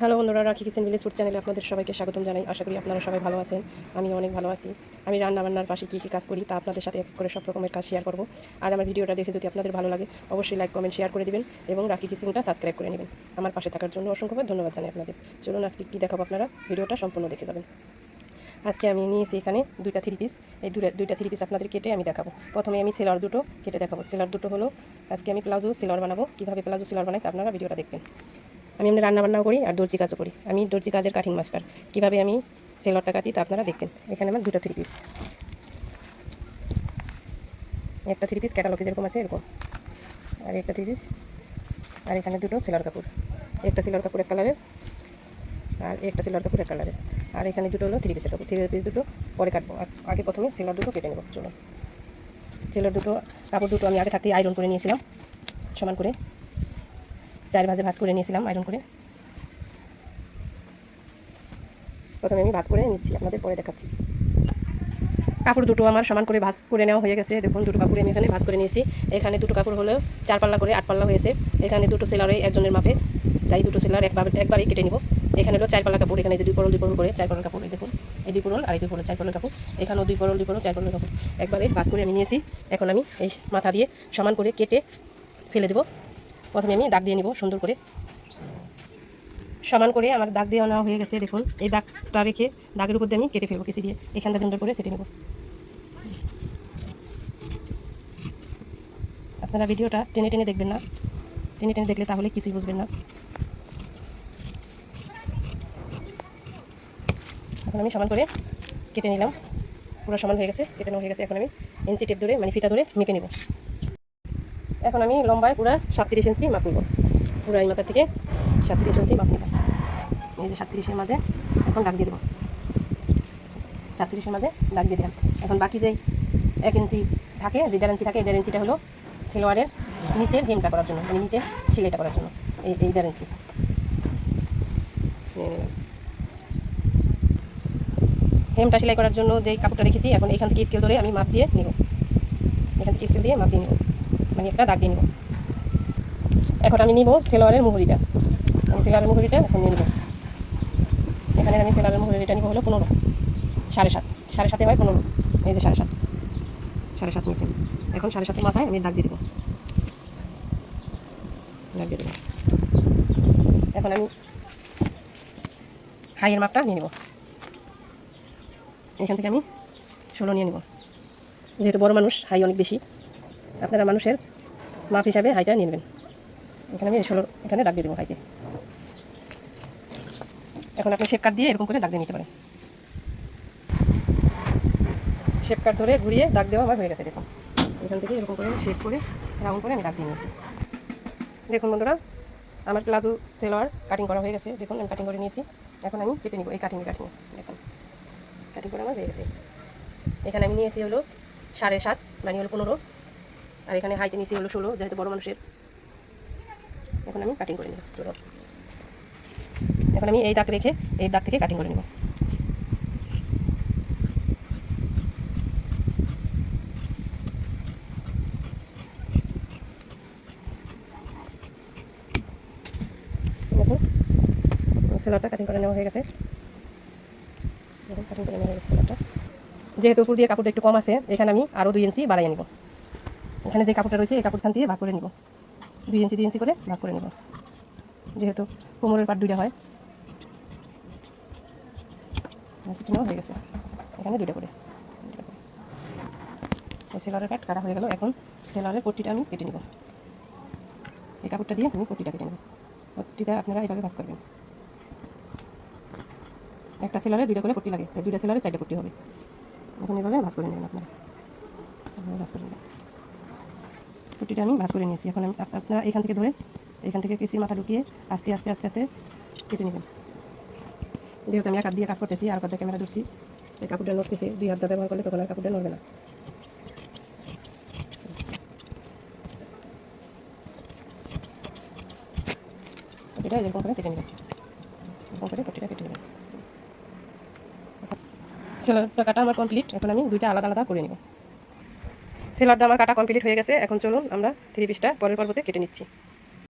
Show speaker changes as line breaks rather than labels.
Hello বন্ধুরা, রাখি kitchen village food চ্যানেলে আপনাদের সবাইকে স্বাগতম জানাই। আশা করি আপনারা সবাই ভালো আছেন। আমি অনেক ভালো আছি। আমি রান্নাবান্নার পাশে কী কী কাজ করি তা আপনাদের সাথে এক করে সব রকমের কাজ শেয়ার করব। আর আমার ভিডিওটা দেখে যদি আপনাদের ভালো লাগে অবশ্যই লাইক কমেন্ট শেয়ার করে দিবেন এবং রাখি কিচেনটা সাবস্ক্রাইব করে নেবেন। আমার পাশে থাকার জন্য অসংখ্য ধন্যবাদ জানাই আপনাদের। চলুন আজকে কী দেখাবো, আপনারা ভিডিওটা সম্পূর্ণ দেখে যাবেন। আজকে আমি নিয়েছি এখানে দুইটা থ্রি পিস। এই দুইটা থ্রি পিস আপনাদের কেটে আমি দেখাবো। প্রথমে আমি সেলার দুটো কেটে দেখাবো। সেলার দুটো হলো আজকে আমি প্লাজো সেলার বানাবো। কীভাবে প্লাজো সেলার বানাই আপনারা ভিডিওটা দেখবেন। আমি এমনি রান্নাবান্নাও করি আর দর্জি কাজও করি। আমি দর্জি কাজের কাটিং মাস্টার। কীভাবে আমি সেলরটা কাটি তা আপনারা দেখবেন। এখানে আমার দুটো থ্রি পিস, একটা থ্রি পিস ক্যাটালগে যেরকম আছে এরকম, আর একটা থ্রি পিস, আর এখানে দুটো সেলার কাপড়। একটা সেলার কাপড় এক কালারের আর একটা সেলার কাপড় এক কালারের, আর এখানে দুটো হলো থ্রি পিসের কাপড়। থ্রি পিস দুটো পরে কাটবো, আর আগে প্রথমে সেলার দুটো কেটে নেব। চলো, সেলার দুটো কাপড় দুটো আমি আগে থাকতেই আয়রন করে নিয়েছিলাম, সমান করে 4 ভাঁজে ভাঁজ করে নিয়েছিলাম আয়রন করে। প্রথমে আমি ভাঁজ করে নিচ্ছি, আপনাদের পরে দেখাচ্ছি। কাপড় দুটো আমার সমান করে ভাঁজ করে নেওয়া হয়ে গেছে। দেখুন, দুটো কাপড় আমি এখানে ভাঁজ করে নিয়েছি। এখানে দুটো কাপড় হলো 4 পাল্লা করে 8 পাল্লা হয়েছে। এখানে দুটো সেলারে একজনের মাপে, তাই দুটো সেলার একবারই কেটে নিব। এখানে হলো 4 পাল্লা কাপড়। এখানে যে দুই পরল করে 4 পরল কাপড়, দেখুন এই দুই পরল আর এই দুই পরল 4 পরল কাপড়। এখানেও দুই পরল 4 পরল কাপড় একবারে ভাঁজ করে আমি নিয়েছি। এখন আমি এই মাথা দিয়ে সমান করে কেটে ফেলে দেবো। প্রথমে আমি দাগ দিয়ে নিব সুন্দর করে। সমান করে আমার দাগ দিয়ে নেওয়া হয়ে গেছে। দেখুন, এই দাগটা রেখে দাগের উপর দিয়ে আমি কেটে ফেলবো কেসি দিয়ে। এখানটা সুন্দর করে সেটে নেব। আপনারা ভিডিওটা টেনে টেনে দেখবেন না, টেনে টেনে দেখলে তাহলে কিছুই বুঝবেন না। এখন আমি সমান করে কেটে নিলাম, পুরো সমান হয়ে গেছে, কেটে নেওয়া হয়ে গেছে। এখন আমি ইঞ্চি টেপ ধরে মানে ফিতা ধরে মেপে নেব। এখন আমি লম্বায় পুরো 37 ইঞ্চি মাপ নেব। পুরো এই মাথা থেকে 37 ইঞ্চি মাপ নেব। এই যে 37-এর মাঝে এখন দাগ দিয়ে দেবো। 37-এর মাঝে দাগ দিয়ে দিলাম। এখন বাকি যে 1 ইঞ্চি থাকে, যে 1.5 ইঞ্চি থাকে, এই 1.5 ইঞ্চিটা হলো সেলোয়ারের নিচের হেমটা করার জন্য, মানে নিচে সেলাইটা করার জন্য। এই 1.5 ইঞ্চি হেমটা সেলাই করার জন্য যেই কাপড়টা রেখেছি, এখন এখান থেকে স্কেল ধরে আমি মাপ দিয়ে নিব। এখান থেকে স্কেল দিয়ে মাপ দিয়ে নিব, মানে একটা দাগ দিয়ে নিব। এখন আমি নিব সেলোয়ারের মুহুরিটা। আমি সেলোয়ারের মুহুরিটা এখন নিয়ে নিব। এখানে আমি সেলোয়ারের মুহুরিটা নিব হলো 15, 7.5, 7.5 হয় 15। এই যে 7.5 নিয়েছি। এখন 7.5 মাথায় আমি দাগ দিয়ে দেবো, দাগ দিয়ে দেবো। এখন আমি হাইয়ের মাপটা নিয়ে নেব। এখান থেকে আমি 16 নিয়ে নেব। যেহেতু বড় মানুষ, হাই অনেক বেশি, আপনারা মানুষের মাপ হিসাবে হাইটা নিয়ে নেবেন। এখানে আমি 16 এখানে দাগ দিয়ে দেবো হাইতে। এখন আপনি শেপ কাট দিয়ে এরকম করে দাগ দিয়ে নিতে পারেন। শেপ কাট ধরে ঘুরিয়ে দাগ দেওয়া আমার হয়ে গেছে। দেখুন, এখান থেকে এরকম করে শেপ করে রাউন্ড করে আমি দাগ দিয়ে নিয়েছি। দেখুন বন্ধুরা, আমার প্লাজো সেলোয়ার কাটিং করা হয়ে গেছে। দেখুন, আমি কাটিং করে নিয়েছি। এখন আমি কেটে নিব এই কাটিংয়ে। দেখুন, কাটিং করা আমার হয়ে গেছে। এখানে আমি নিয়েছি হলো 7.5, মানে হলো 15, আর এখানে হাইতে নিয়েছি হলো 16, যেহেতু বড় মানুষের। এখন আমি কাটিং করে নেব। চলো, এখন আমি এই দাগ রেখে এই দাগ থেকে কাটিং করে নেব। দেখুন, সেলোয়ারটা কাটিং করে নেওয়া হয়ে গেছে। দেখুন, কাটিং করে নেওয়া হয়ে গেছে সেলোয়ারটা। যেহেতু উপর দিয়ে কাপড়টা একটু কম আছে, এখানে আমি আরও 2 ইঞ্চি বাড়াইয়ে নেব। এখানে যে কাপড়টা রয়েছে এই কাপড় স্থান দিয়ে ভাগ করে নিব। 2 ইঞ্চি করে ভাগ করে নেব, যেহেতু কোমরের পাট 2টা হয়। কেটে নেওয়া হয়ে গেছে। এখানে 2টা করে সেলারের পাট কাটা হয়ে গেল। এখন সেলারের পট্টিটা আমি কেটে নেব। এই কাপড়টা দিয়ে আমি পট্টিটা কেটে নেব। পট্টিটা আপনারা এইভাবে ভাঁজ করবেন। একটা সেলারে 2টা করে পট্টি লাগে, তাই 2টা সেলারে 4টা পট্টি হবে। এখন এইভাবে ভাঁজ করে নেবেন আপনারা। ভাঁজ করে নেবেন। পট্টিটা আমি ভাঁজ করে নিয়েছি। এখন আমি আপনারা এখান থেকে ধরে এখান থেকে কেসির মাথা ঢুকিয়ে আস্তে আস্তে আস্তে আস্তে কেটে নেবেন। যেহেতু আমি এক হাত দিয়ে কাজ করতেছি আর হাত দিয়ে ক্যামেরা ধরছি, এই কাপড়টা নড়তেছে। 2 হাত ব্যবহার করলে তখন আর কাপড়টা নড়বে না। পট্টিটা এরকম করে কেটে নেবেন। এরকম করে পট্টিটা কেটে নেবেন। সেলারটা কাটা আমার কমপ্লিট। এখন আমি 2টা আলাদা আলাদা করে নেব। সেলারটা আমার কাটা কমপ্লিট হয়ে গেছে। এখন চলুন আমরা 3 পিসটা পরের পর্বতে কেটে নিচ্ছি।